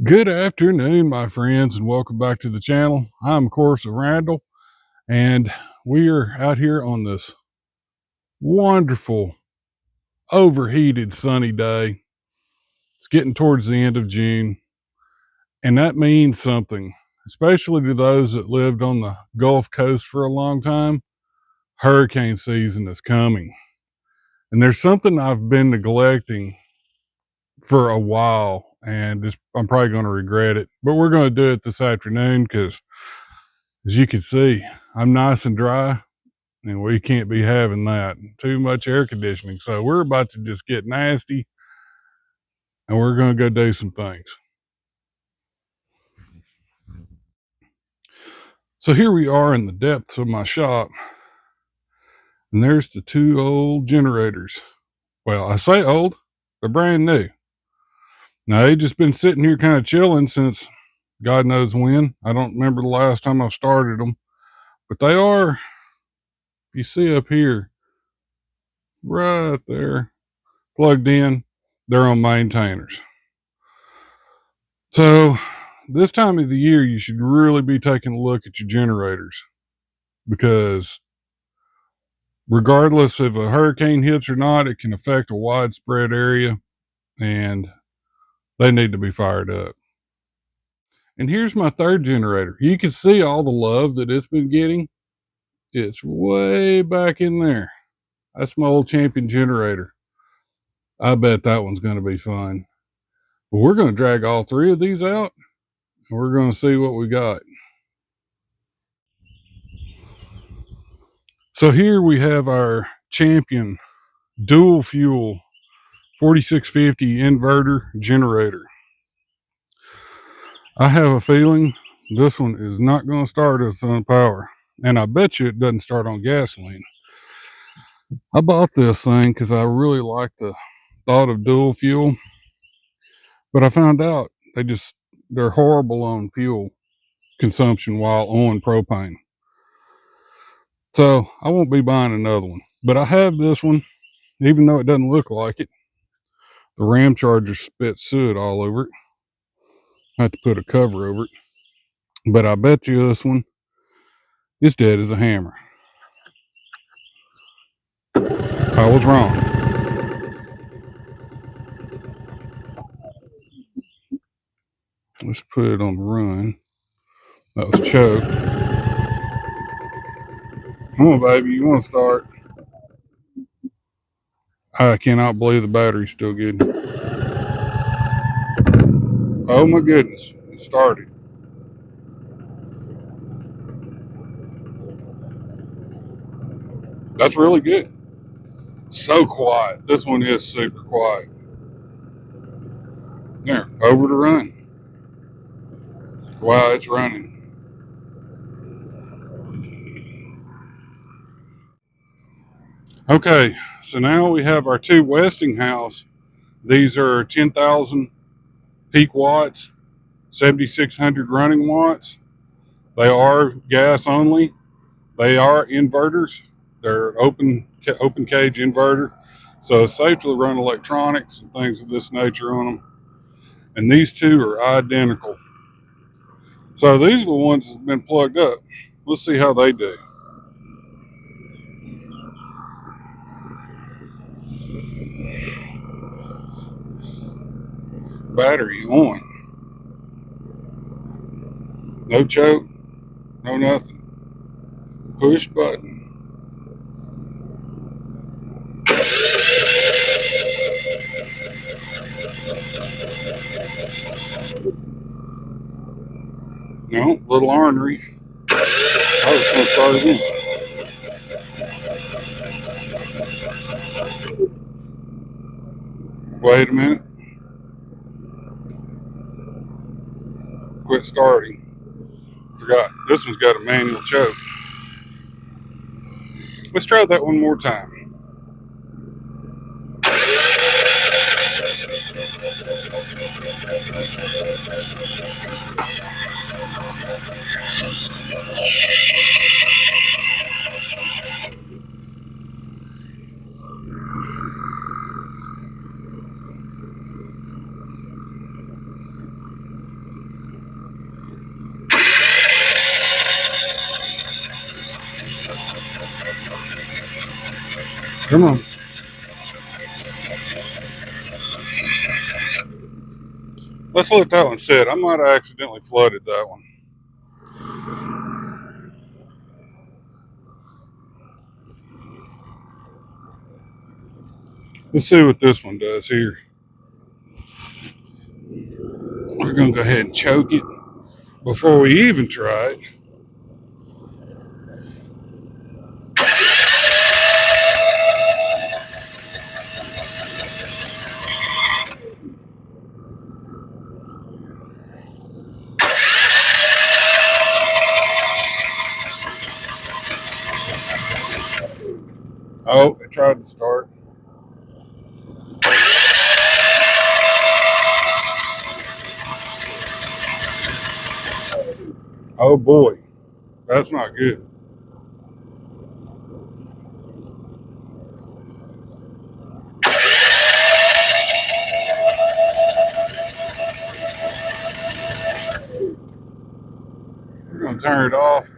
Good afternoon, my friends, and welcome back to the channel. I'm, of course, Randall, and we are out here on this wonderful, overheated, sunny day. It's getting towards the end of June, and that means something, especially to those that lived on the Gulf Coast for a long time. Hurricane season is coming, and there's something I've been neglecting for a while, and I'm probably going to regret it, but we're going to do it this afternoon because as you can see, I'm nice and dry, and we can't be having that. Too much air conditioning. So we're about to just get nasty, and we're going to go do some things. So here we are in the depths of my shop, and there's the two old generators. Well, I say old, they're brand new. Now, they've just been sitting here kind of chilling since God knows when. I don't remember the last time I've started them, but they are, if you see up here, right there, plugged in, they're on maintainers. So this time of the year, you should really be taking a look at your generators, because regardless if a hurricane hits or not, it can affect a widespread area, and they need to be fired up. And here's my third generator. You can see all the love that it's been getting. It's way back in there. That's my old champion generator. I bet that one's going to be fun. But we're going to drag all three of these out, and we're going to see what we got. So here we have our champion dual fuel 4650 inverter generator. I have a feeling this one is not going to start as on power, and I bet you it doesn't start on gasoline. I bought this thing because I really like the thought of dual fuel, but I found out they're horrible on fuel consumption while on propane. So I won't be buying another one, but I have this one, even though it doesn't look like it. The Ram Charger spit soot all over it. I have to put a cover over it, but I bet you this one is dead as a hammer. I was wrong. Let's put it on the run. That was choke. Come on, baby, you want to start? I cannot believe the battery's still good. Oh my goodness, it started. That's really good. So quiet. This one is super quiet. There, over to run. Wow, it's running. Okay, so now we have our two Westinghouse. These are 10,000 peak watts, 7,600 running watts. They are gas only. They are inverters. They're open cage inverter, so it's safe to run electronics and things of this nature on them. And these two are identical. So these are the ones that's been plugged up. Let's see how they do. Battery on. No choke, no nothing. Push button. No, little ornery. I was going to start again. Wait a minute. Quit starting. Forgot. This one's got a manual choke. Let's try that one more time. Come on. Let's let that one sit. I might have accidentally flooded that one. Let's see what this one does here. We're going to go ahead and choke it before we even try it. Oh, it tried to start. Oh boy, that's not good. We're going to turn it off.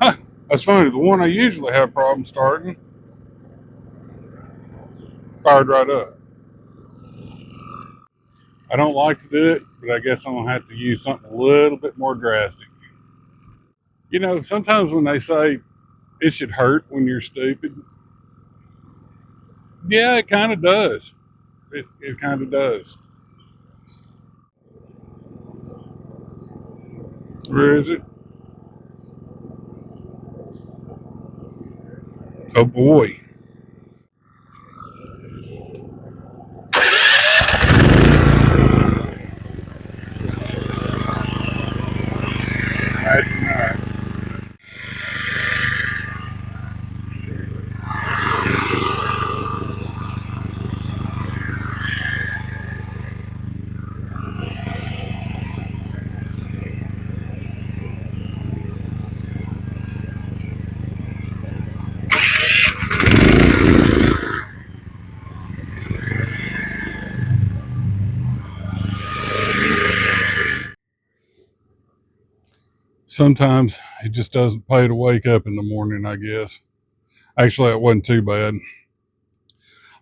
Huh, that's funny. The one I usually have problems starting fired right up. I don't like to do it, but I guess I'm going to have to use something a little bit more drastic. You know, sometimes when they say it should hurt when you're stupid, yeah, it kind of does. It kind of does. Where is it? Oh boy. Imagine that. Sometimes it just doesn't pay to wake up in the morning, I guess. Actually, it wasn't too bad.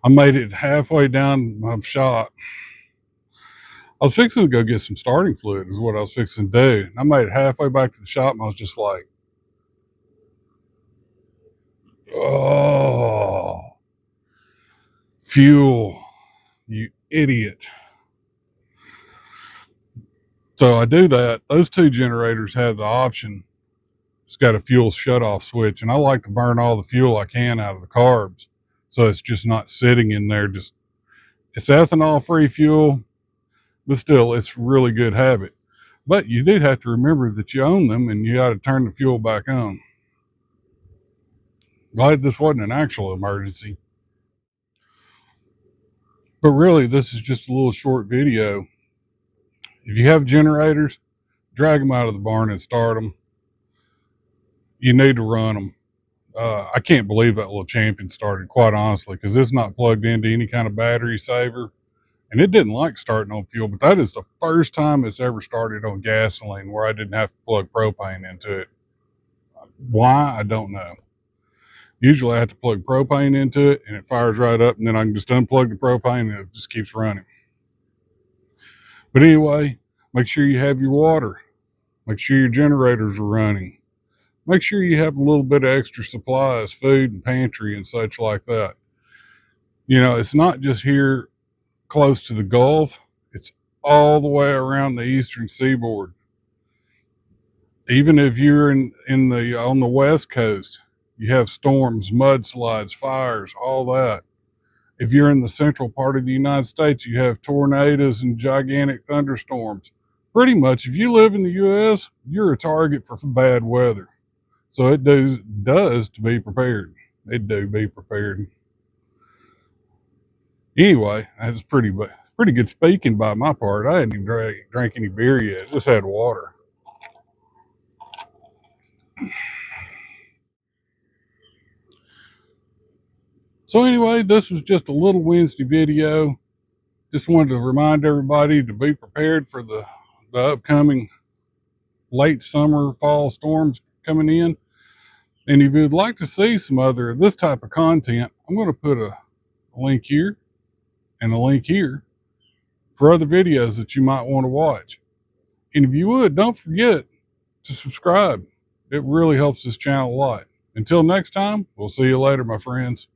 I made it halfway down my shot. I was fixing to go get some starting fluid, is what I was fixing to do. I made it halfway back to the shop and I was just like, oh, fuel, you idiot. So I do that. Those two generators have the option. It's got a fuel shutoff switch, and I like to burn all the fuel I can out of the carbs. So it's just not sitting in there. Just it's ethanol free fuel, but still it's really good habit. But you do have to remember that you own them and you got to turn the fuel back on. Glad this wasn't an actual emergency. But really, this is just a little short video. If you have generators, drag them out of the barn and start them. You need to run them. I can't believe that little Champion started, quite honestly, because it's not plugged into any kind of battery saver. And it didn't like starting on fuel, but that is the first time it's ever started on gasoline where I didn't have to plug propane into it. Why? I don't know. Usually I have to plug propane into it and it fires right up, and then I can just unplug the propane and it just keeps running. But anyway, make sure you have your water. Make sure your generators are running. Make sure you have a little bit of extra supplies, food and pantry and such like that. You know, it's not just here close to the Gulf, it's all the way around the eastern seaboard. Even if you're in the on the west coast, you have storms, mudslides, fires, all that. If you're in the central part of the United States, you have tornadoes and gigantic thunderstorms. Pretty much, if you live in the U.S., you're a target for bad weather. So it does to be prepared. It do be prepared. Anyway, that's pretty good speaking by my part. I hadn't even drank any beer yet. Just had water. So anyway, this was just a little Wednesday video. Just wanted to remind everybody to be prepared for the upcoming late summer, fall storms coming in. And if you'd like to see some other of this type of content, I'm going to put a link here and a link here for other videos that you might want to watch. And if you would, don't forget to subscribe. It really helps this channel a lot. Until next time, we'll see you later, my friends.